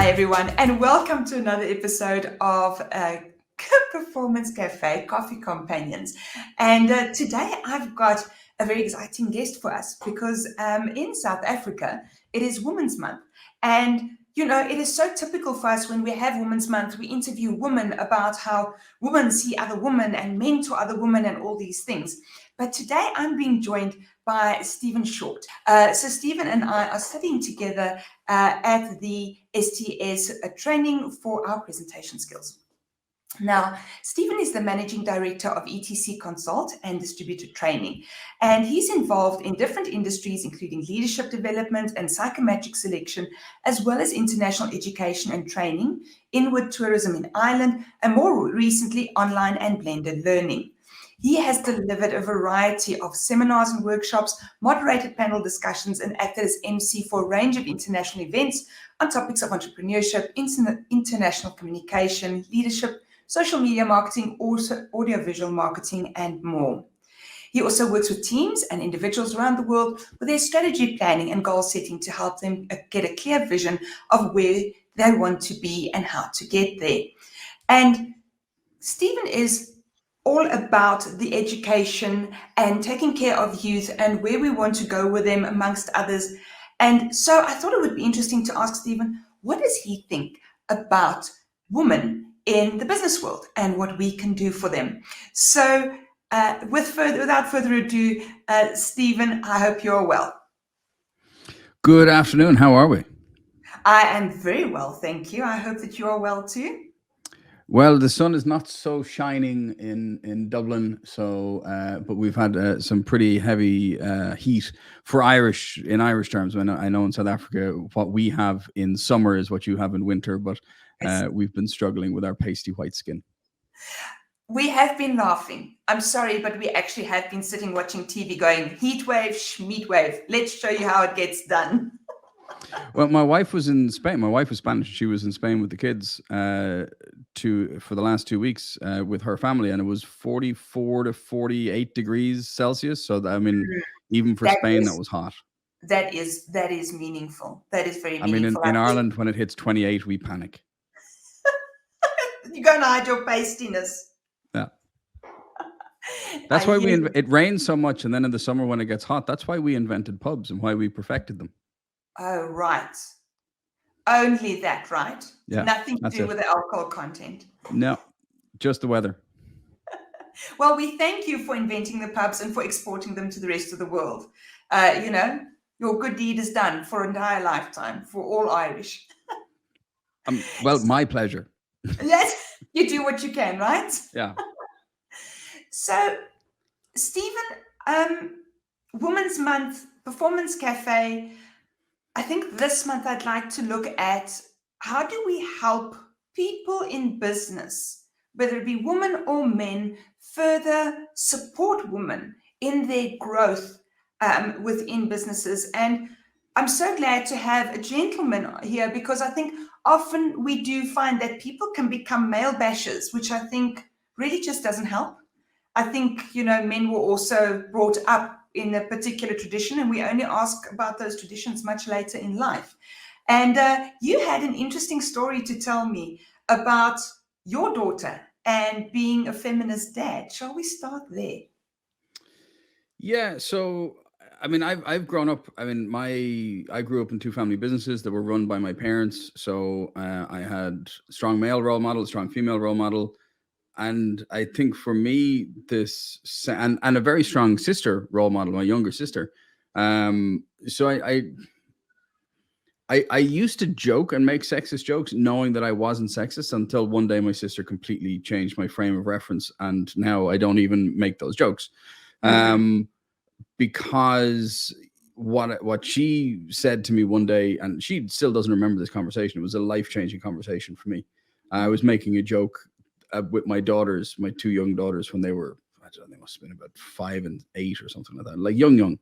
Hi, everyone, and welcome to another episode of Performance Cafe Coffee Companions. And today I've got a very exciting guest for us because in South Africa, it is Women's Month. And, you know, it is so typical for us when we have Women's Month, we interview women about how women see other women and mentor other women and all these things. But today I'm being joined by Stephen Shortt. So Stephen and I are studying together at the STS training for our presentation skills. Now, Stephen is the managing director of ETC Consult and Distributed Training, and he's involved in different industries, including leadership development and psychometric selection, as well as international education and training, inward tourism in Ireland, and more recently, online and blended learning. He has delivered a variety of seminars and workshops, moderated panel discussions, and acted as MC for a range of international events on topics of entrepreneurship, international communication, leadership, social media marketing, also audiovisual marketing, and more. He also works with teams and individuals around the world with their strategy planning and goal setting to help them get a clear vision of where they want to be and how to get there. And Stephen is all about the education and taking care of youth and where we want to go with them, amongst others. And so I thought it would be interesting to ask Stephen, what does he think about women in the business world and what we can do for them? So without further ado, Stephen, I hope you're well. Good afternoon. How are we? I am very well, thank you. I hope that you are well too. Well, the sun is not so shining in Dublin, so but we've had some pretty heavy heat for Irish terms. I know in South Africa what we have in summer is what you have in winter, but we've been struggling with our pasty white skin. We have been laughing. I'm sorry, but we actually have been sitting watching TV going, heat wave, schmeat wave. Let's show you how it gets done. Well, my wife was in Spain. My wife was Spanish. She was in Spain with the kids for the last 2 weeks with her family, and it was 44 to 48 degrees Celsius. So I mean, even for Spain, that was hot. That is meaningful. That is very meaningful. I mean, in Ireland, when it hits 28, we panic. You're going to hide your pastiness. Yeah. That's why it rains so much, and then in the summer when it gets hot, that's why we invented pubs and why we perfected them. Oh, right. Only that, right? Yeah. Nothing to do with the alcohol content. No, just the weather. Well, we thank you for inventing the pubs and for exporting them to the rest of the world. You know, your good deed is done for an entire lifetime for all Irish. Well, my pleasure. Yes, you do what you can, right? Yeah. So, Stephen, Women's Month, Performance Cafe. I think this month I'd like to look at how do we help people in business, whether it be women or men, further support women in their growth within businesses. And I'm so glad to have a gentleman here because I think often we do find that people can become male bashers, which I think really just doesn't help. I think, you know, men were also brought up in a particular tradition, and we only ask about those traditions much later in life. And you had an interesting story to tell me about your daughter and being a feminist dad. Shall we start there? Yeah. So, I mean, I've grown up. I mean, I grew up in two family businesses that were run by my parents. So I had a strong male role model, a strong female role model. And I think for me, and a very strong sister role model, my younger sister. So I used to joke and make sexist jokes, knowing that I wasn't sexist, until one day my sister completely changed my frame of reference, and now I don't even make those jokes, because what she said to me one day, and she still doesn't remember this conversation. It was a life-changing conversation for me. I was making a joke with my daughters, my two young daughters, when they were, I don't know, they must have been about 5 and 8 or something like that, like young.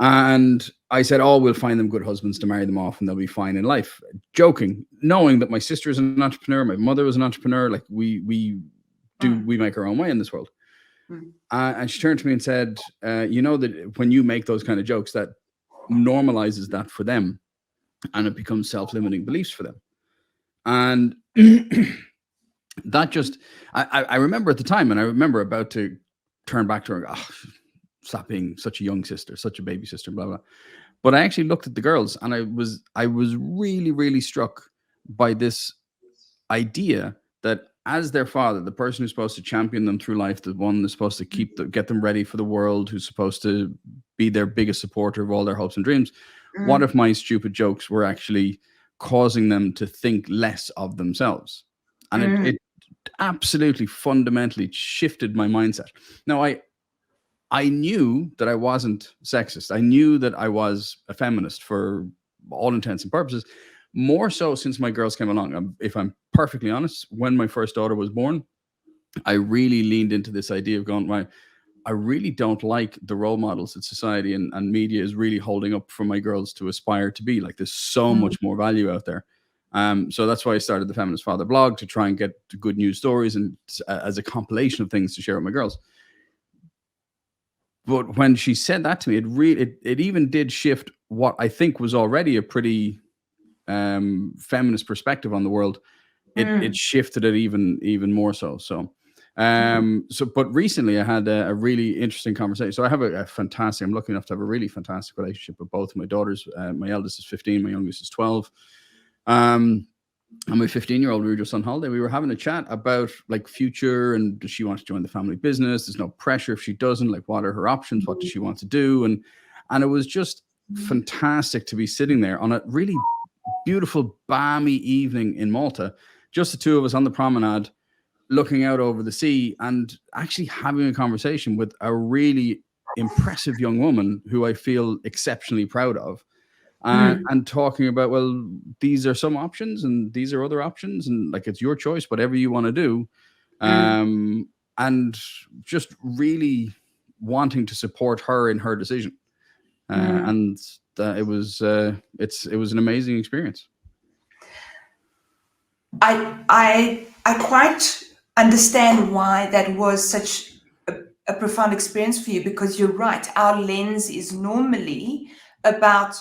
And I said, oh, we'll find them good husbands to marry them off and they'll be fine in life. Joking, knowing that my sister is an entrepreneur, my mother was an entrepreneur, like we make our own way in this world. And she turned to me and said, you know that when you make those kind of jokes, that normalizes that for them and it becomes self-limiting beliefs for them. And that just, I remember at the time, and I remember about to turn back to her, oh, stop being such a young sister, such a baby sister, blah blah. But I actually looked at the girls, and I was really really struck by this idea that as their father, the person who's supposed to champion them through life, the one that's supposed to get them ready for the world, who's supposed to be their biggest supporter of all their hopes and dreams, what if my stupid jokes were actually causing them to think less of themselves? And it absolutely fundamentally shifted my mindset. Now, I knew that I wasn't sexist. I knew that I was a feminist for all intents and purposes. More so since my girls came along. If I'm perfectly honest, when my first daughter was born, I really leaned into this idea of going, right, I really don't like the role models that society and media is really holding up for my girls to aspire to be. Like, there's so much more value out there. So that's why I started the Feminist Father blog, to try and get good news stories and as a compilation of things to share with my girls. But when she said that to me, it even did shift what I think was already a pretty feminist perspective on the world. It shifted it even more so. But recently I had a really interesting conversation. So I have I'm lucky enough to have a really fantastic relationship with both of my daughters. My eldest is 15, my youngest is 12. And my 15-year-old, we were just on holiday. We were having a chat about like future, and does she want to join the family business? There's no pressure if she doesn't. Like, what are her options? What does she want to do? And it was just fantastic to be sitting there on a really beautiful, balmy evening in Malta, just the two of us on the promenade, looking out over the sea, and actually having a conversation with a really impressive young woman who I feel exceptionally proud of. And talking about, well, these are some options and these are other options, and like, it's your choice, whatever you want to do. And just really wanting to support her in her decision. And it was an amazing experience. I quite understand why that was such a profound experience for you, because you're right. Our lens is normally about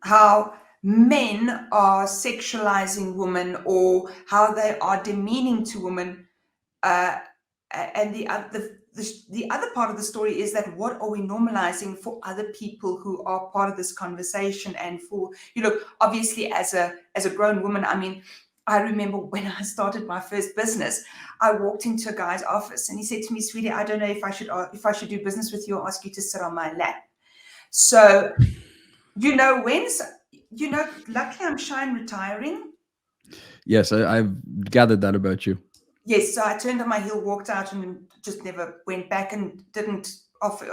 how men are sexualizing women or how they are demeaning to women. And the other part of the story is that what are we normalizing for other people who are part of this conversation? And for, obviously as a grown woman, I mean, I remember when I started my first business, I walked into a guy's office and he said to me, "Sweetie, I don't know if I should do business with you or ask you to sit on my lap." So, luckily I'm shy and retiring. Yes, I've gathered that about you. Yes, so I turned on my heel, walked out, and just never went back and didn't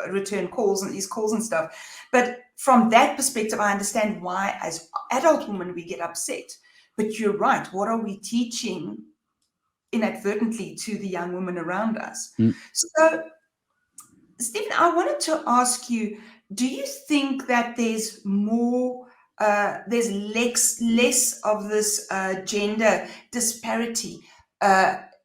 return calls and these calls and stuff. But from that perspective, I understand why, as adult women, we get upset. But you're right. What are we teaching inadvertently to the young women around us? So, Stephen, I wanted to ask you, do you think that there's less of this gender disparity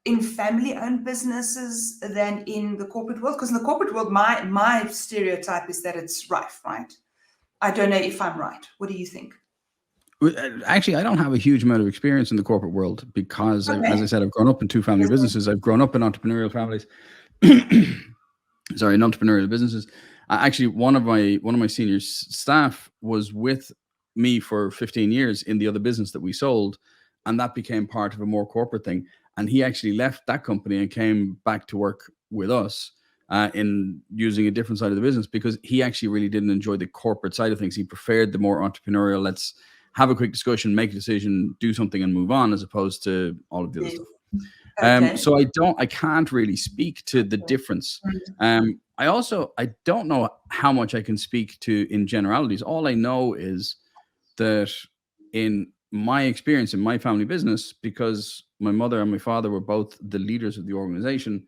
in family-owned businesses than in the corporate world? Because in the corporate world, my stereotype is that it's rife, right? I don't know if I'm right. What do you think? Actually, I don't have a huge amount of experience in the corporate world because, as I said, I've grown up in two family businesses. I've grown up in entrepreneurial families. Sorry, in entrepreneurial businesses. Actually, one of my senior staff was with me for 15 years in the other business that we sold, and that became part of a more corporate thing. And he actually left that company and came back to work with us in using a different side of the business, because he actually really didn't enjoy the corporate side of things. He preferred the more entrepreneurial, let's have a quick discussion, make a decision, do something and move on, as opposed to all of the other stuff. Okay. So I can't really speak to the difference. I don't know how much I can speak to in generalities. All I know is that in my experience in my family business, because my mother and my father were both the leaders of the organization,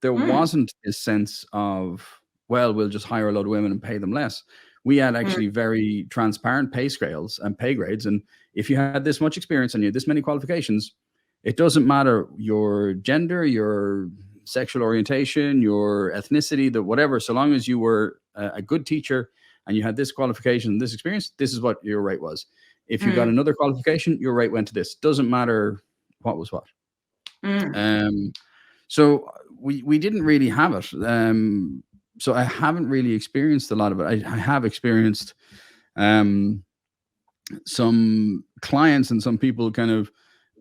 there wasn't this sense of, well, we'll just hire a lot of women and pay them less. We had actually very transparent pay scales and pay grades. And if you had this much experience and you had this many qualifications, it doesn't matter your gender, your sexual orientation, your ethnicity, whatever, so long as you were a good teacher and you had this qualification, this experience, this is what your rate was. If you got another qualification, your rate went to this. Doesn't matter what was what. So we didn't really have it. So I haven't really experienced a lot of it. I have experienced some clients and some people kind of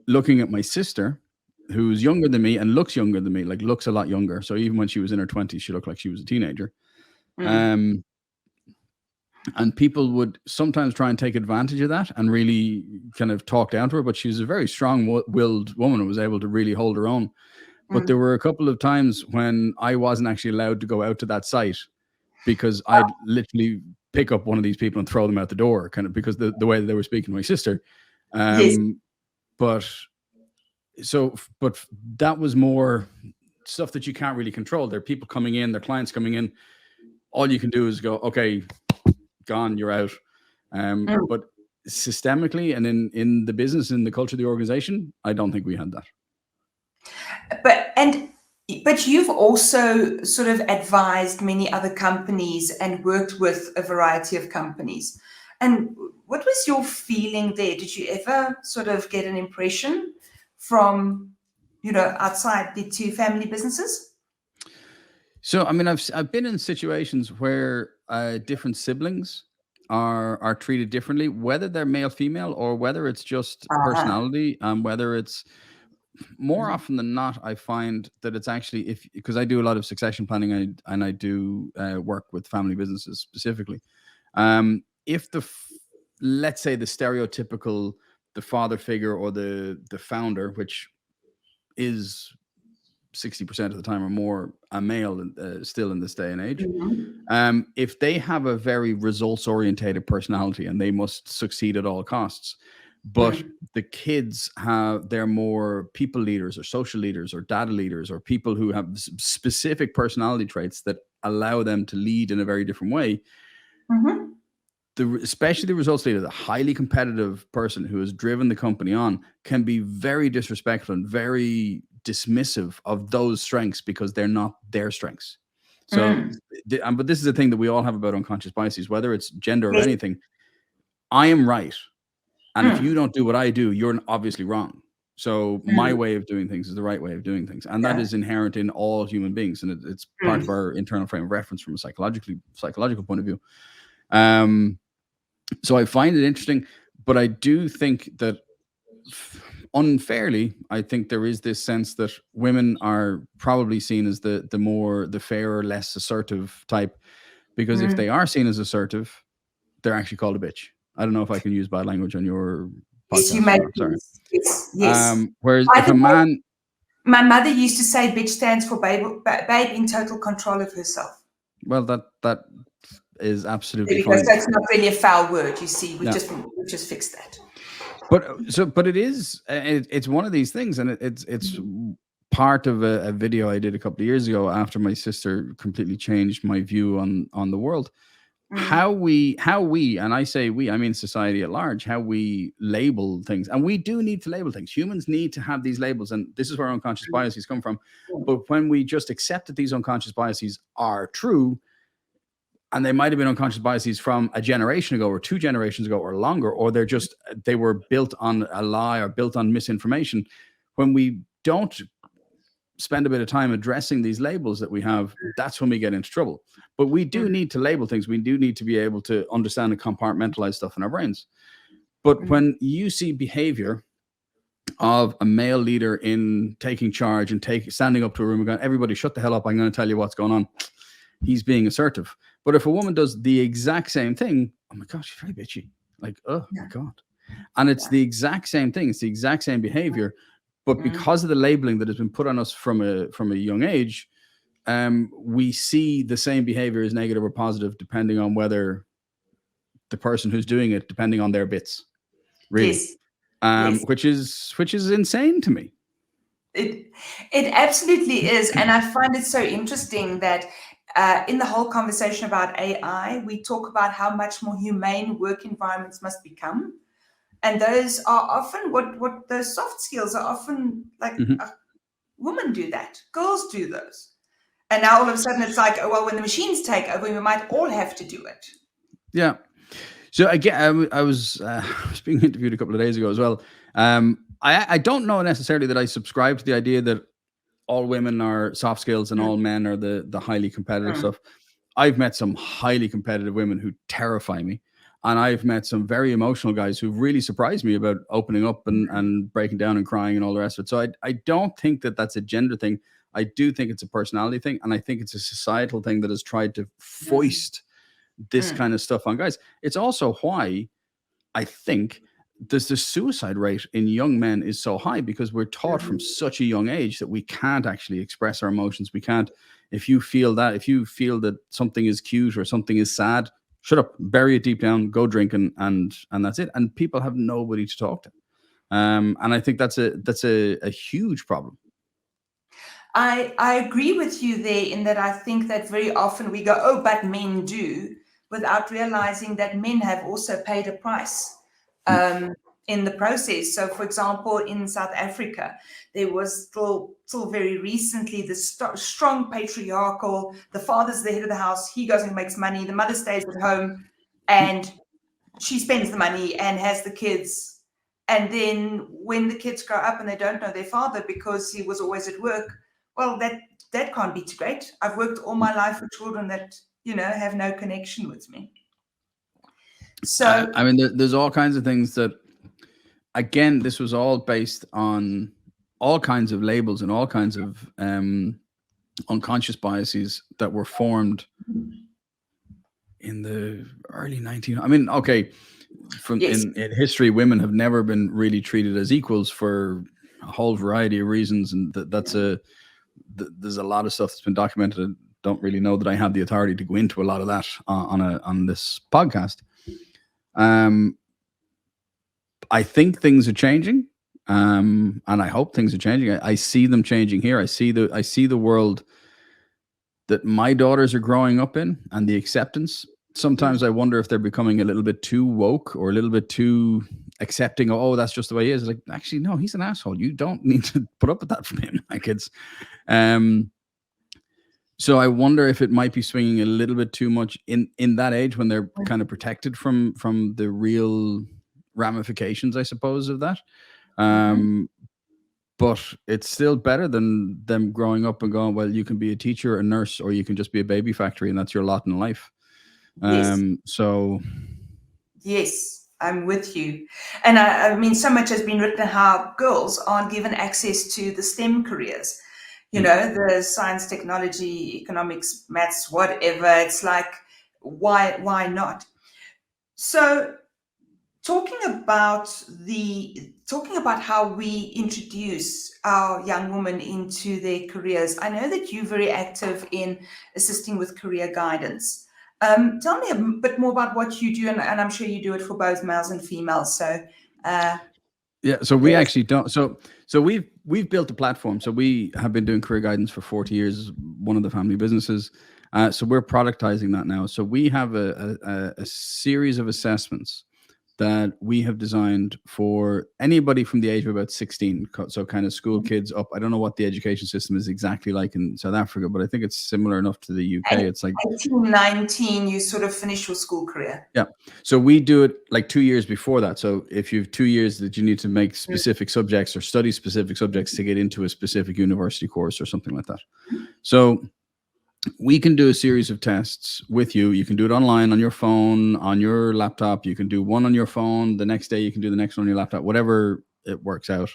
looking at my sister, who's younger than me and looks younger than me, like looks a lot younger. So even when she was in her 20s, she looked like she was a teenager. And people would sometimes try and take advantage of that and really kind of talk down to her. But she's a very strong-willed woman and was able to really hold her own. But there were a couple of times when I wasn't actually allowed to go out to that site because I'd literally pick up one of these people and throw them out the door, kind of because the way that they were speaking to my sister. But that was more stuff that you can't really control. There are people coming in, their clients coming in. All you can do is go, okay, gone, you're out. But systemically and in the business, in the culture of the organization, I don't think we had that. But you've also sort of advised many other companies and worked with a variety of companies. And what was your feeling there? Did you ever sort of get an impression from, outside the two family businesses? So, I mean, I've been in situations where different siblings are treated differently, whether they're male, female, or whether it's just personality, whether it's more often than not, I find that it's actually because I do a lot of succession planning and I do work with family businesses specifically. If let's say the stereotypical, the father figure or the founder, which is 60% of the time or more a male still in this day and age, if they have a very results orientated personality and they must succeed at all costs, but the kids they're more people leaders or social leaders or data leaders or people who have specific personality traits that allow them to lead in a very different way. Especially the results leader, the highly competitive person who has driven the company on, can be very disrespectful and very dismissive of those strengths because they're not their strengths. So, but this is the thing that we all have about unconscious biases, whether it's gender or anything. I am right. And if you don't do what I do, you're obviously wrong. So my way of doing things is the right way of doing things. And that is inherent in all human beings. And it's part of our internal frame of reference from a psychological point of view. So I find it interesting, but I do think that unfairly, I think there is this sense that women are probably seen as the fairer, less assertive type, because if they are seen as assertive, they're actually called a bitch. I don't know if I can use bad language on your podcast. Yes, you may. Sorry. Yes. Whereas if a man... My mother used to say bitch stands for babe in total control of herself. Well, that is absolutely fine. So it's not really a foul word, you see. We just fixed that. But it is, it's one of these things, and it's part of a video I did a couple of years ago after my sister completely changed my view on the world. How we, and I say we, I mean society at large, how we label things. And we do need to label things. Humans need to have these labels, and this is where unconscious biases come from. But when we just accept that these unconscious biases are true, and they might have been unconscious biases from a generation ago or 2 generations ago or longer, or they were built on a lie or built on misinformation. When we don't spend a bit of time addressing these labels that we have, that's when we get into trouble. But we do need to label things. We do need to be able to understand and compartmentalize stuff in our brains. But when you see behavior of a male leader in taking charge and standing up to a room and going, everybody shut the hell up, I'm going to tell you what's going on. He's being assertive. But if a woman does the exact same thing, oh my gosh, she's very bitchy. Like, oh my God. And it's the exact same thing. It's the exact same behavior. But because of the labeling that has been put on us from a young age, we see the same behavior as negative or positive, depending on whether the person who's doing it, depending on their bits, really, which is insane to me. It absolutely is, and I find it so interesting that in the whole conversation about AI, we talk about how much more humane work environments must become. And those are often what those soft skills are often like women do that, girls do those. And now all of a sudden it's like, oh, well, when the machines take over, we might all have to do it. Yeah. So again, I was I was being interviewed a couple of days ago as well. I don't know necessarily that I subscribe to the idea that all women are soft skills and Mm, all men are the highly competitive mm, stuff. I've met some highly competitive women who terrify me. And I've met some very emotional guys who've really surprised me about opening up and breaking down and crying and all the rest of it. So I don't think that that's a gender thing. I do think it's a personality thing. And I think it's a societal thing that has tried to mm, foist this mm, kind of stuff on guys. It's also why I think the suicide rate in young men is so high, because we're taught from mm. such a young age that we can't actually express our emotions. We can't. If you feel that something is cute or something is sad, shut up, bury it deep down, go drink, and that's it. And people have nobody to talk to. And I think that's a huge problem. I agree with you there in that I think that very often we go, oh, but men do, without realizing that men have also paid a price Mm. um, in the process. So, for example, in South Africa, there was still very recently the strong patriarchal, the father's the head of the house, he goes and makes money, the mother stays at home and she spends the money and has the kids. And then when the kids grow up and they don't know their father because he was always at work, well, that can't be too great. I've worked all my life with children that, have no connection with me. So, I mean, there's all kinds of things that, again, this was all based on all kinds of labels and all kinds of unconscious biases that were formed in the early 19. I mean, okay, from yes, in history, women have never been really treated as equals for a whole variety of reasons, and there's a lot of stuff that's been documented. I don't really know that I have the authority to go into a lot of that on this podcast. I think things are changing, and I hope things are changing. I see them changing here. I see the world that my daughters are growing up in, and the acceptance. Sometimes I wonder if they're becoming a little bit too woke or a little bit too accepting. Oh, that's just the way he is. Like, actually, no, he's an asshole. You don't need to put up with that from him. Like, it's, so I wonder if it might be swinging a little bit too much in that age when they're kind of protected from the real ramifications, I suppose, of that. But it's still better than them growing up and going, well, you can be a teacher, a nurse, or you can just be a baby factory, and that's your lot in life. yes, So yes, I'm with you. And I mean, so much has been written how girls aren't given access to the STEM careers, the science, technology, economics, maths, whatever. It's like, why not? So, talking about how we introduce our young women into their careers, I know that you're very active in assisting with career guidance. Tell me a bit more about what you do, and I'm sure you do it for both males and females. So, yeah, so we yes. actually don't. So we've built a platform. So we have been doing career guidance for 40 years. One of the family businesses. So we're productizing that now. So we have a series of assessments that we have designed for anybody from the age of about 16. So kind of school kids up. I don't know what the education system is exactly like in South Africa, but I think it's similar enough to the UK. It's like 18, 19, you sort of finish your school career. yeah. So we do it like 2 years before that. So if you have 2 years that you need to make specific subjects or study specific subjects to get into a specific university course or something like that. So we can do a series of tests with you. You can do it online, on your phone, on your laptop. You can do one on your phone. The next day you can do the next one on your laptop, whatever it works out.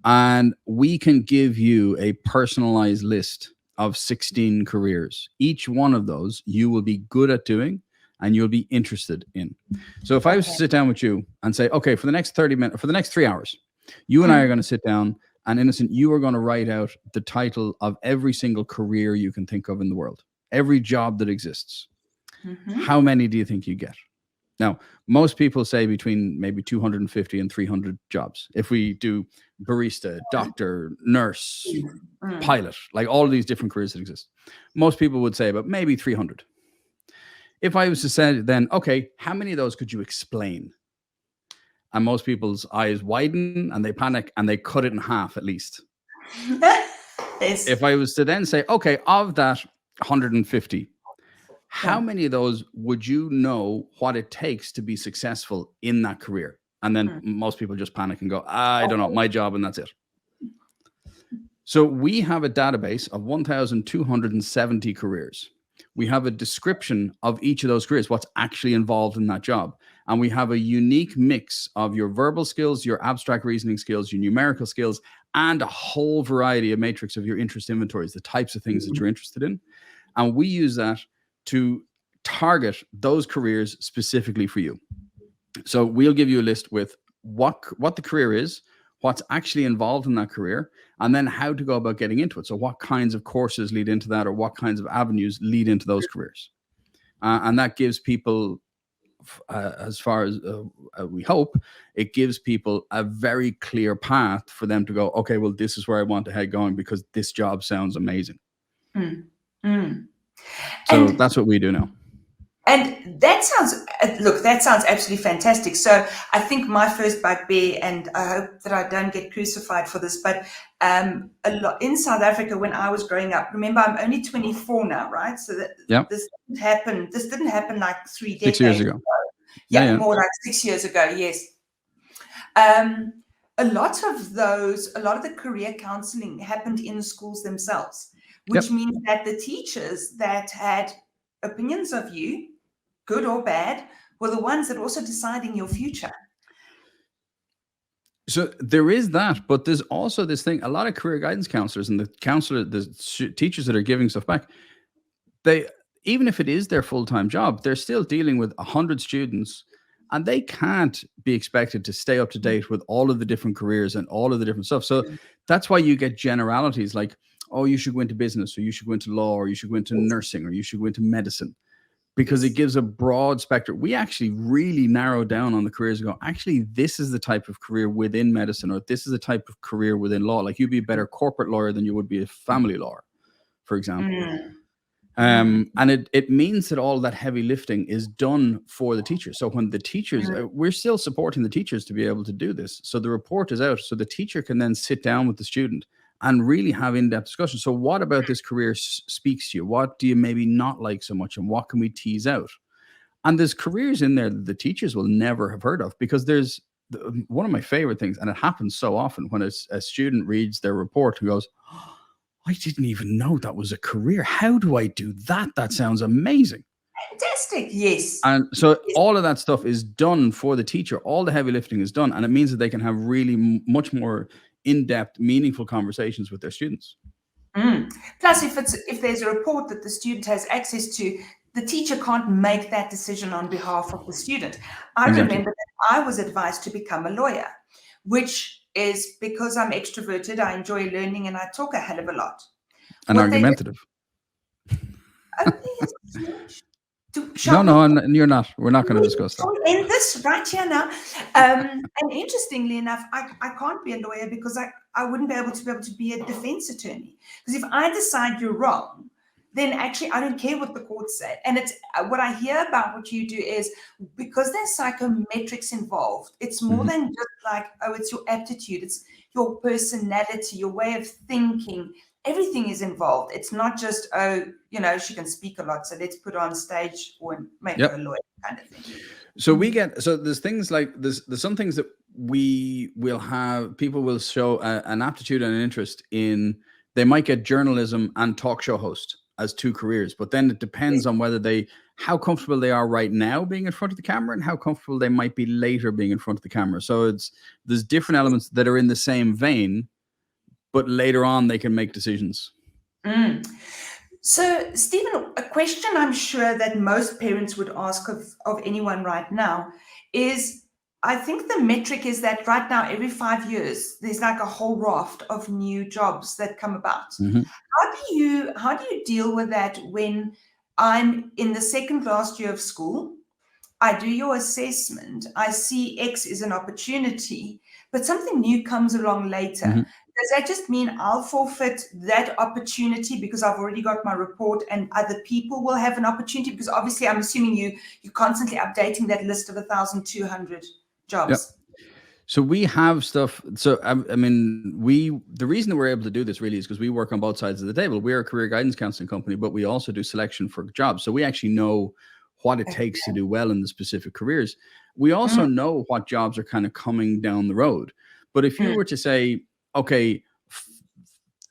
And we can give you a personalized list of 16 careers. Each one of those you will be good at doing and you'll be interested in. So if I was to sit down with you and say, okay, for the next 30 minutes, for the next 3 hours, you and I are going to sit down, and Innocent, you are going to write out the title of every single career you can think of in the world, every job that exists. How many do you think you get? Now, most people say between maybe 250 and 300 jobs. If we do barista, doctor, nurse, pilot, like all of these different careers that exist, most people would say about maybe 300. If I was to say then, okay, how many of those could you explain? And most people's eyes widen and they panic and they cut it in half at least. Yes. If I was to then say, okay, of that 150, how many of those would you know what it takes to be successful in that career? And then most people just panic and go, I don't know, my job, and that's it. So we have a database of 1,270 careers. We have a description of each of those careers, what's actually involved in that job. And we have a unique mix of your verbal skills, your abstract reasoning skills, your numerical skills, and a whole variety of matrix of your interest inventories, the types of things that you're interested in. And we use that to target those careers specifically for you. So we'll give you a list with what the career is, what's actually involved in that career, and then how to go about getting into it. So what kinds of courses lead into that, or what kinds of avenues lead into those careers. And that gives people, as far as we hope, it gives people a very clear path for them to go, okay, well, this is where I want to head going because this job sounds amazing. So that's what we do now. And that sounds absolutely fantastic. So I think my first bugbear, and I hope that I don't get crucified for this, but a lot in South Africa when I was growing up, remember I'm only 24 now, right? So that this didn't happen like 3 decades 6 years ago. Yeah, more like 6 years ago, yes. A lot of the career counseling happened in schools themselves, which means that the teachers that had opinions of you, good or bad, were the ones that are also deciding your future. So there is that, but there's also this thing, a lot of career guidance counselors and the teachers that are giving stuff back, even if it is their full-time job, they're still dealing with 100 students, and they can't be expected to stay up to date with all of the different careers and all of the different stuff. So that's why you get generalities like, oh, you should go into business, or you should go into law, or you should go into nursing, or you should go into medicine. Because it gives a broad spectrum. We actually really narrow down on the careers and go, actually, this is the type of career within medicine, or this is the type of career within law. Like, you'd be a better corporate lawyer than you would be a family lawyer, for example. And it means that all that heavy lifting is done for the teachers. So when the teachers, we're still supporting the teachers to be able to do this. So the report is out, so the teacher can then sit down with the student and really have in-depth discussion. So what about this career speaks to you? What do you maybe not like so much? And what can we tease out? And there's careers in there that the teachers will never have heard of, because there's one of my favorite things, and it happens so often when a student reads their report and goes, oh, I didn't even know that was a career. How do I do that? That sounds amazing. Fantastic, yes. And so all of that stuff is done for the teacher. All the heavy lifting is done, and it means that they can have really much more in-depth, meaningful conversations with their students. Plus, if there's a report that the student has access to, the teacher can't make that decision on behalf of the student. I remember that I was advised to become a lawyer, which is because I'm extroverted, I enjoy learning, and I talk a hell of a lot. And argumentative. No, and you're not. We're not going to discuss that. We'll end this right here now. And interestingly enough, I can't be a lawyer because I wouldn't be able to be a defense attorney. Because if I decide you're wrong, then actually I don't care what the courts say. And it's what I hear about what you do is, because there's psychometrics involved, it's more than just like, oh, it's your aptitude, it's your personality, your way of thinking. Everything is involved. It's not just, oh, she can speak a lot, so let's put her on stage or make her a lawyer kind of thing. So there's things like there's some things that we will have, people will show an aptitude and an interest in. They might get journalism and talk show host as two careers, but then it depends on how comfortable they are right now being in front of the camera and how comfortable they might be later being in front of the camera. So there's different elements that are in the same vein, but later on they can make decisions. So, Stephen, a question I'm sure that most parents would ask of anyone right now is, I think the metric is that right now, every 5 years, there's like a whole raft of new jobs that come about. How do you deal with that when I'm in the second last year of school? I do your assessment. I see X is an opportunity, but something new comes along later. Does that just mean I'll forfeit that opportunity because I've already got my report and other people will have an opportunity? Because obviously I'm assuming you're constantly updating that list of 1,200 jobs. So we have stuff. So I mean, the reason that we're able to do this really is because we work on both sides of the table. We're a career guidance counseling company, but we also do selection for jobs. So we actually know what it takes to Okay. do well in the specific careers. We also Mm, know what jobs are kind of coming down the road. But if you mm, were to say, okay,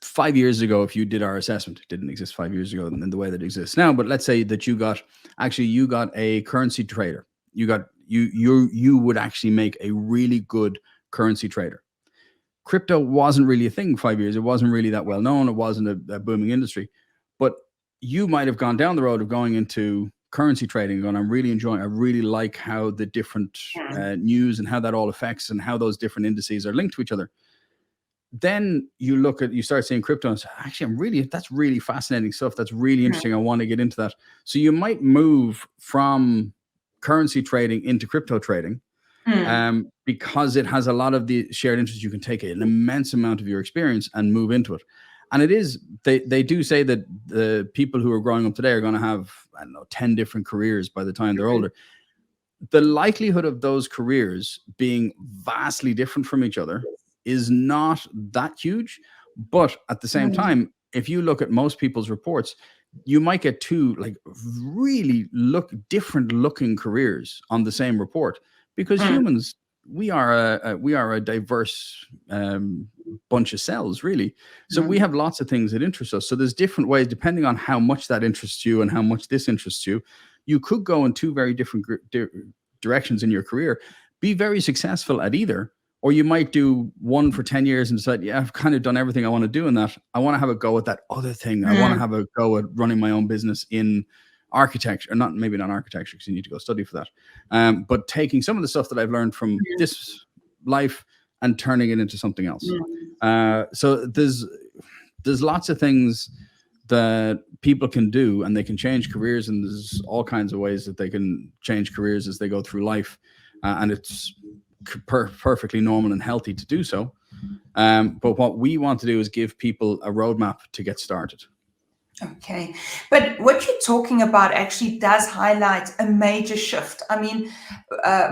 5 years ago, if you did our assessment, it didn't exist 5 years ago in the way that it exists now. But let's say that you got a currency trader. You would actually make a really good currency trader. Crypto wasn't really a thing 5 years. It wasn't really that well known. It wasn't a booming industry. But you might have gone down the road of going into currency trading and going, I really like how the different mm, news and how that all affects and how those different indices are linked to each other. Then you start seeing crypto and say, actually, that's really fascinating stuff. That's really mm, interesting. I want to get into that. So you might move from currency trading into crypto trading, mm, because it has a lot of the shared interests. You can take an immense amount of your experience and move into it. And they do say that the people who are growing up today are going to have, I don't know, 10 different careers by the time they're older. The likelihood of those careers being vastly different from each other is not that huge. But at the same mm, time, if you look at most people's reports, you might get two like really different looking careers on the same report, because mm, humans, we are a diverse bunch of cells, really. So we mm, have lots of things that interest us. So there's different ways, depending on how much that interests you and how much this interests you. You could go in two very different directions in your career, be very successful at either, or you might do one for 10 years and decide, yeah, I've kind of done everything I want to do in that. I want to have a go at that other thing. I want to mm, have a go at running my own business in architecture, or maybe not architecture because you need to go study for that. But taking some of the stuff that I've learned from this life and turning it into something else. mm, So there's lots of things that people can do, and they can change careers, and there's all kinds of ways that they can change careers as they go through life, and it's perfectly normal and healthy to do so. But what we want to do is give people a roadmap to get started. Okay. But what you're talking about actually does highlight a major shift. I mean,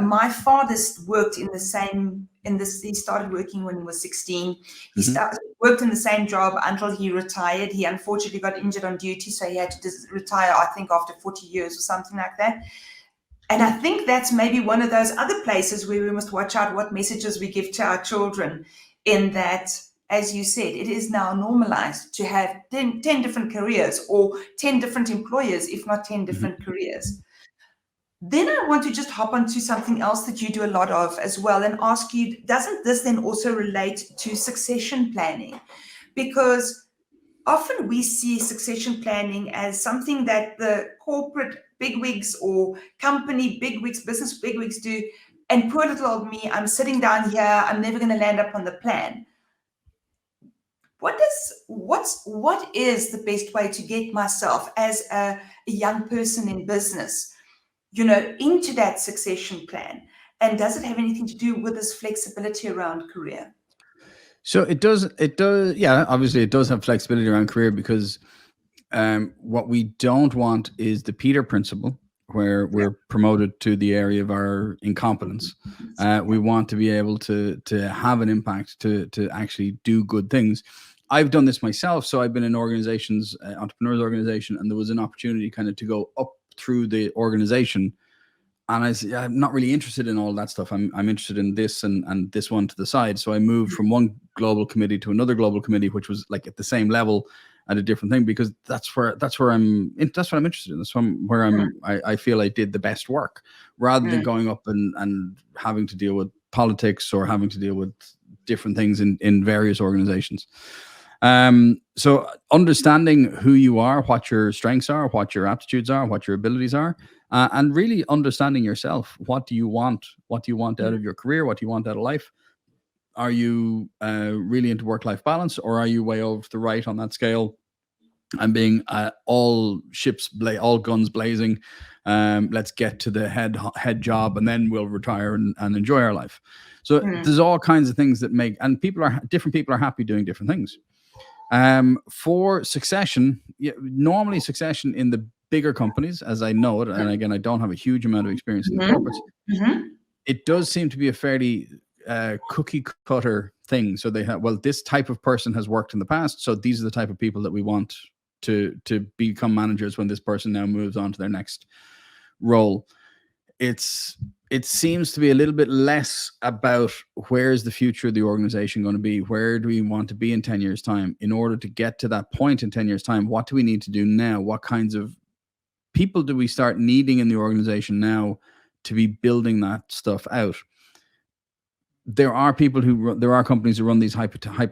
my father worked in the same, he started working when he was 16. He Mm-hmm. worked in the same job until he retired. He unfortunately got injured on duty, so he had to retire, I think, after 40 years or something like that. And I think that's maybe one of those other places where we must watch out what messages we give to our children, in that, as you said, it is now normalized to have 10 different careers, or 10 different employers, if not 10 Mm-hmm. different careers. Then I want to just hop onto something else that you do a lot of as well, and ask you, doesn't this then also relate to succession planning? Because often we see succession planning as something that the corporate bigwigs or company bigwigs, business bigwigs do. And poor little old me, I'm sitting down here, I'm never going to land up on the plan. What is the best way to get myself as a young person in business, into that succession plan? And does it have anything to do with this flexibility around career? So it does. Yeah, obviously it does have flexibility around career, because what we don't want is the Peter principle, where Yeah. we're promoted to the area of our incompetence. We Yeah. want to be able to have an impact, to actually do good things. I've done this myself. So I've been in organizations, entrepreneurs organization, and there was an opportunity kind of to go up through the organization. And I said, I'm not really interested in all that stuff. I'm interested in this and this one to the side. So I moved from one global committee to another global committee, which was like at the same level at a different thing, because that's what I'm interested in. That's where I feel I did the best work, rather than Mm, going up and having to deal with politics or having to deal with different things in various organizations. So understanding who you are, what your strengths are, what your aptitudes are, what your abilities are, and really understanding yourself. What do you want? What do you want out mm, of your career? What do you want out of life? Are you really into work-life balance, or are you way over to the right on that scale and being all guns blazing? Let's get to the head job, and then we'll retire and enjoy our life. So mm, there's all kinds of things that make, and different people are happy doing different things. For succession, normally succession in the bigger companies, as I know it, and again, I don't have a huge amount of experience in the mhm, corporates, mhm, it does seem to be a fairly cookie cutter thing. So they have, well, this type of person has worked in the past, so these are the type of people that we want to become managers when this person now moves on to their next role. It seems to be a little bit less about where's the future of the organization going to be, where do we want to be in 10 years time. In order to get to that point in 10 years time, what do we need to do now? What kinds of people do we start needing in the organization now to be building that stuff out? There are companies who run these high potential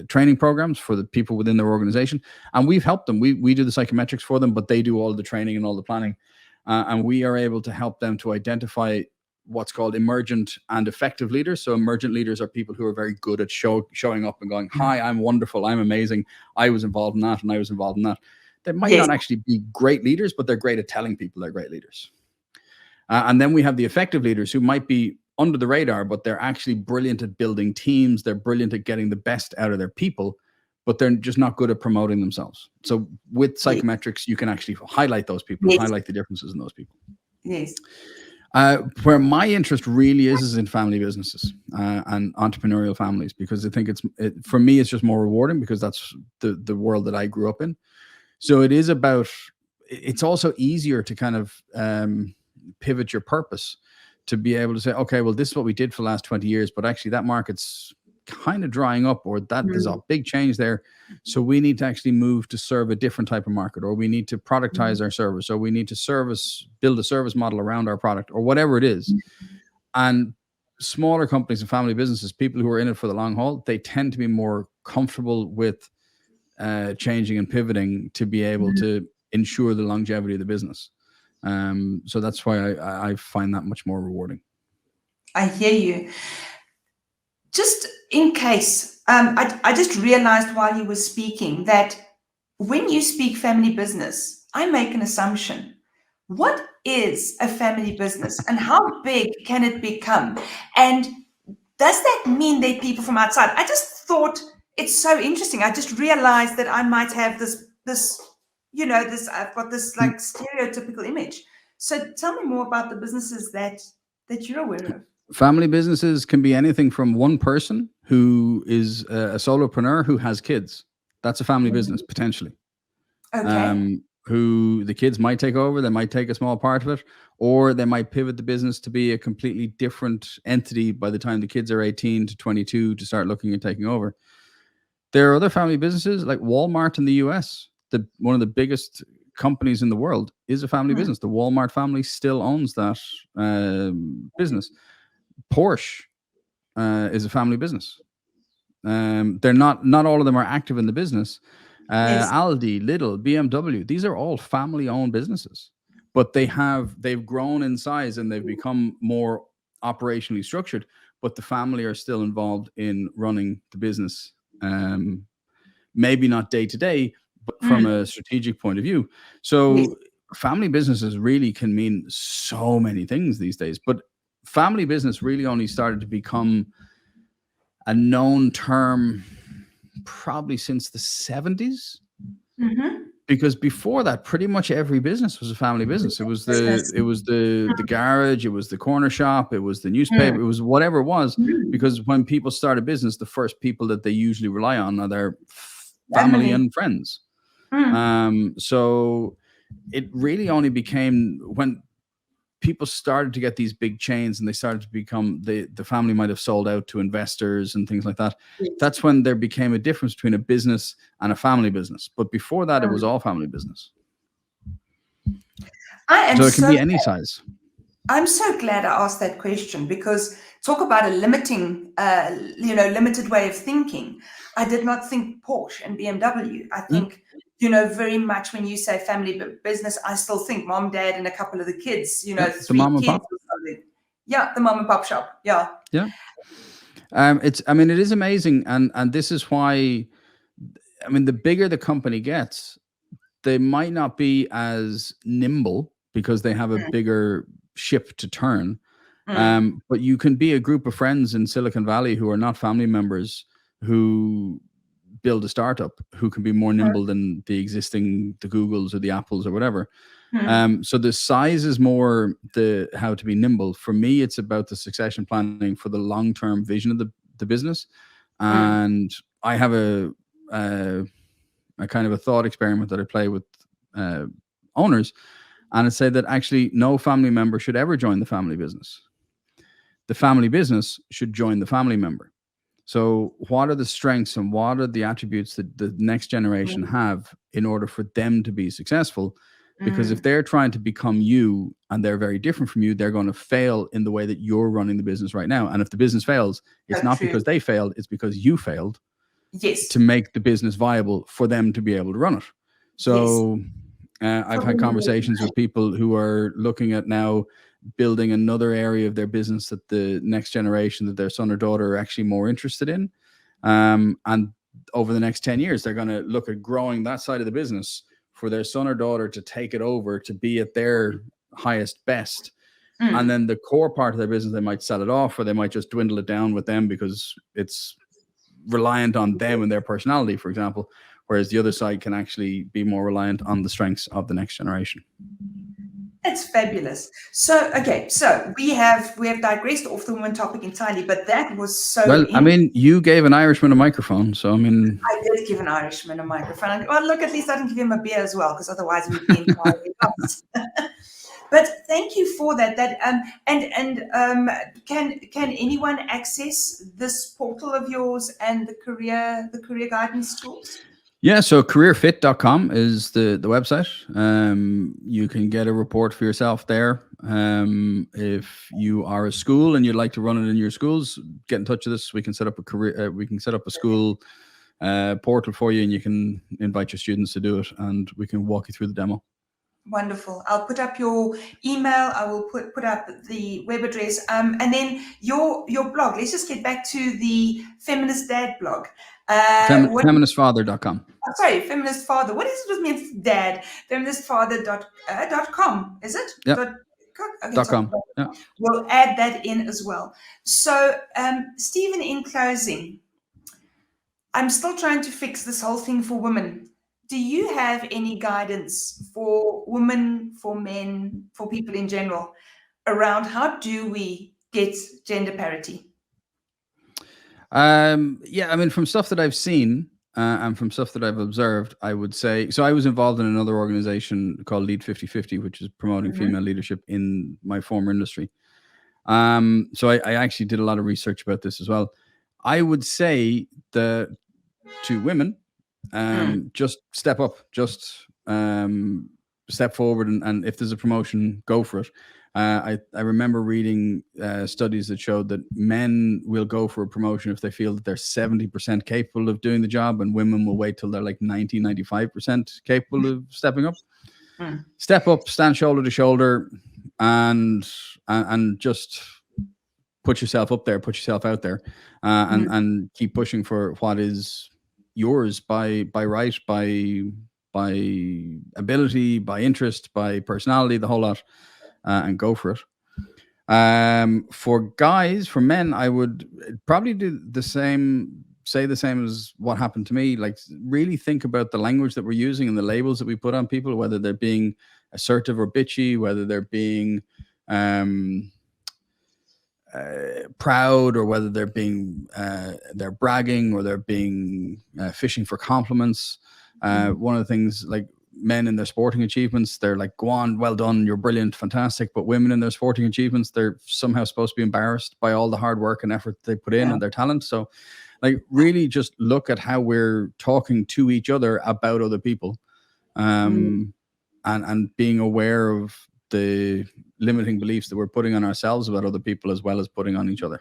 training programs for the people within their organization, and we've helped them. We do the psychometrics for them, but they do all the training and all the planning, and we are able to help them to identify what's called emergent and effective leaders. So emergent leaders are people who are very good at showing up and going, hi, I'm wonderful, I'm amazing, I was involved in that and I was involved in that. They might not actually be great leaders, but they're great at telling people they're great leaders. And then we have the effective leaders who might be under the radar, but they're actually brilliant at building teams. They're brilliant at getting the best out of their people, but they're just not good at promoting themselves. So with psychometrics, you can actually highlight those people, highlight the differences in those people. Yes. Where my interest really is in family businesses and entrepreneurial families, because I think for me, it's just more rewarding because that's the world that I grew up in. So it is about, it's also easier to kind of pivot your purpose, to be able to say, okay, well, this is what we did for the last 20 years, but actually that market's kind of drying up, or that there's a big change there. So we need to actually move to serve a different type of market, or we need to productize our service, or we need to build a service model around our product, or whatever it is. And smaller companies and family businesses, people who are in it for the long haul, they tend to be more comfortable with changing and pivoting to be able to ensure the longevity of the business. So that's why I find that much more rewarding. I hear you. Just in case, I just realized while you were speaking that when you speak family business, I make an assumption. What is a family business and how big can it become? And does that mean they're people from outside? I just thought it's so interesting. I just realized that I might have this, I've got this like stereotypical image. So tell me more about the businesses that you're aware of. Family businesses can be anything from one person who is a solopreneur who has kids. That's a family business, potentially. Okay. Who the kids might take over, they might take a small part of it, or they might pivot the business to be a completely different entity by the time the kids are 18 to 22 to start looking at taking over. There are other family businesses like Walmart in the US. One of the biggest companies in the world is a family business. The Walmart family still owns that business. Porsche is a family business. They're not all of them are active in the business. Aldi, Lidl, BMW, these are all family-owned businesses, but they've grown in size and they've become more operationally structured, but the family are still involved in running the business. Maybe not day to day, but from a strategic point of view. So family businesses really can mean so many things these days, but family business really only started to become a known term probably since the 70s. Because before that, pretty much every business was a family business. It was the garage, it was the corner shop, it was the newspaper, it was whatever it was. Because when people start a business, the first people that they usually rely on are their family and friends. So it really only became when people started to get these big chains and they started to become, the family might have sold out to investors and things like that. That's when there became a difference between a business and a family business. But before that, it was all family business. So it can be any size. I'm so glad I asked that question, because talk about a limiting, limited way of thinking. I did not think Porsche and BMW. I think, very much when you say family business, I still think mom, dad, and a couple of the kids, 3 kids or something. Yeah, the mom and pop shop. Yeah. Yeah. It is amazing. And this is why, the bigger the company gets, they might not be as nimble because they have a bigger ship to turn. But you can be a group of friends in Silicon Valley who are not family members who build a startup, who can be more nimble than the Googles or the Apples or whatever. So the size is more the how to be nimble. For me, it's about the succession planning for the long-term vision of the business. And I have a kind of a thought experiment that I play with owners, and it's say that actually no family member should ever join the family business. The family business should join the family member. So what are the strengths and what are the attributes that the next generation have in order for them to be successful? Because if they're trying to become you and they're very different from you, they're going to fail in the way that you're running the business right now. And if the business fails, it's not because they failed, it's because you failed to make the business viable for them to be able to run it. So I've had conversations with people who are looking at now building another area of their business that the next generation, that their son or daughter are actually more interested in. And over the next 10 years, they're going to look at growing that side of the business for their son or daughter to take it over, to be at their highest best. And then the core part of their business, they might sell it off, or they might just dwindle it down with them because it's reliant on them and their personality, for example, whereas the other side can actually be more reliant on the strengths of the next generation. That's fabulous. So, okay, so we have digressed off the woman topic entirely, but that was so. Well, I mean, you gave an Irishman a microphone, so I mean, I did give an Irishman a microphone. Well, look, at least I didn't give him a beer as well, because otherwise we'd be entirely lost. But thank you for that. Can anyone access this portal of yours and the career guidance tools? Yeah, so careerfit.com is the website. You can get a report for yourself there. If you are a school and you'd like to run it in your schools, get in touch with us. We can set up a school portal for you, and you can invite your students to do it, and we can walk you through the demo. Wonderful. I'll put up your email. I will put up the web address, and then your blog. Let's just get back to the Feminist Dad blog. Feministfather.com. Sorry, Feminist Father. What does it mean, Dad? Feministfather.com, is it? Yeah. .com. Yeah. We'll add that in as well. So, Stephen, in closing, I'm still trying to fix this whole thing for women. Do you have any guidance for women, for men, for people in general, around how do we get gender parity? Yeah, I mean, from stuff that I've seen and from stuff that I've observed, I would say, so I was involved in another organization called Lead 50/50, which is promoting female leadership in my former industry. So I actually did a lot of research about this as well. I would say that to women, just step up, just step forward, and if there's a promotion, go for it. I remember reading studies that showed that men will go for a promotion if they feel that they're 70% capable of doing the job, and women will wait till they're like 95% capable of stepping up. Step up, stand shoulder to shoulder, and just put yourself up there, put yourself out there, and keep pushing for what is yours by right, by ability, by interest, by personality, the whole lot. And go for it. For guys, for men, I would probably do the same, say the same as what happened to me. Like, really think about the language that we're using and the labels that we put on people, whether they're being assertive or bitchy, whether they're being proud, or whether they're being they're bragging, or they're being fishing for compliments. One of the things, like, men in their sporting achievements, they're like, go on, well done, you're brilliant, fantastic. But women in their sporting achievements, they're somehow supposed to be embarrassed by all the hard work and effort they put in and their talent. So, like, really just look at how we're talking to each other about other people, and being aware of the limiting beliefs that we're putting on ourselves about other people, as well as putting on each other.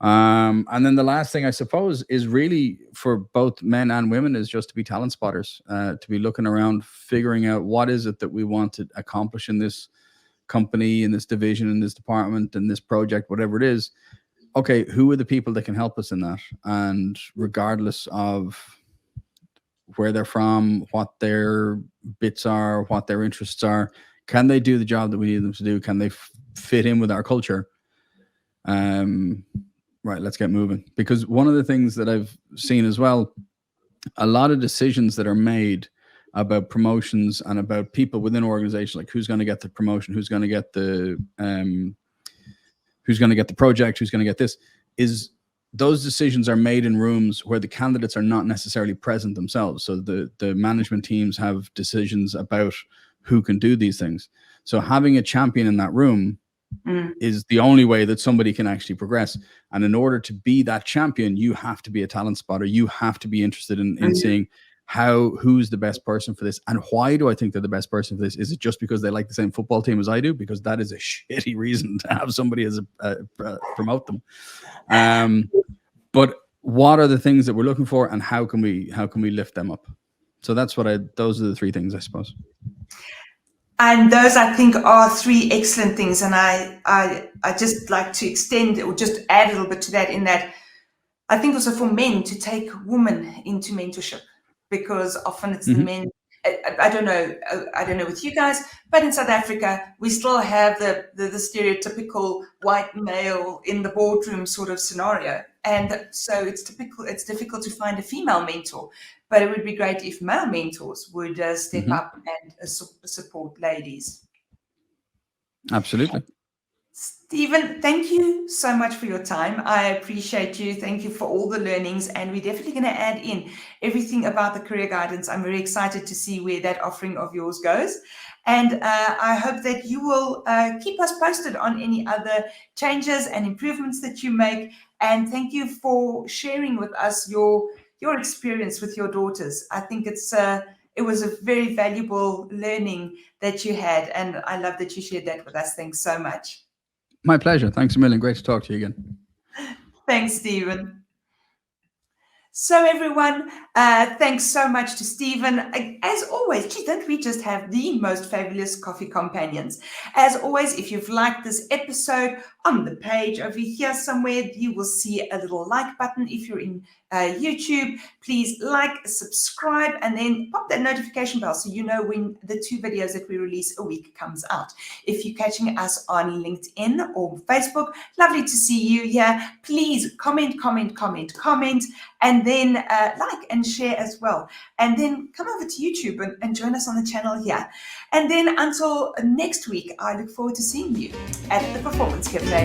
And then the last thing, I suppose, is really for both men and women, is just to be talent spotters, to be looking around, figuring out what is it that we want to accomplish in this company, in this division, in this department, in this project, whatever it is. Okay, who are the people that can help us in that? And regardless of where they're from, what their bits are, what their interests are, can they do the job that we need them to do? Can they fit in with our culture? Right, let's get moving. Because one of the things that I've seen as well, a lot of decisions that are made about promotions and about people within organizations, like who's going to get the promotion, who's going to get the project, who's going to get this, is those decisions are made in rooms where the candidates are not necessarily present themselves. So the management teams have decisions about who can do these things. So having a champion in that room is the only way that somebody can actually progress. And in order to be that champion, you have to be a talent spotter. You have to be interested in seeing who's the best person for this. And why do I think they're the best person for this? Is it just because they like the same football team as I do? Because that is a shitty reason to have somebody as promote them. But what are the things that we're looking for, and how can we lift them up? So those are the three things, I suppose. And those, I think, are three excellent things. And I just like to extend or just add a little bit to that, in that I think also for men to take women into mentorship, because often it's the men. I don't know with you guys, but in South Africa, we still have the stereotypical white male in the boardroom sort of scenario. And so it's difficult to find a female mentor. But it would be great if male mentors would step up and support ladies. Absolutely. Stephen, thank you so much for your time. I appreciate you. Thank you for all the learnings. And we're definitely going to add in everything about the career guidance. I'm very excited to see where that offering of yours goes. And I hope that you will keep us posted on any other changes and improvements that you make. And thank you for sharing with us your experience with your daughters. I think it was a very valuable learning that you had. And I love that you shared that with us. Thanks so much. My pleasure. Thanks a million. Great to talk to you again. Thanks, Stephen. So everyone, thanks so much to Stephen. As always, don't we just have the most fabulous coffee companions? As always, if you've liked this episode, on the page over here somewhere, you will see a little like button. If you're in YouTube, please like, subscribe, and then pop that notification bell so you know when the 2 videos that we release a week comes out. If you're catching us on LinkedIn or Facebook, lovely to see you here. Please comment, and then like and share as well. And then come over to YouTube and join us on the channel here. And then until next week, I look forward to seeing you at the Performance Cafe.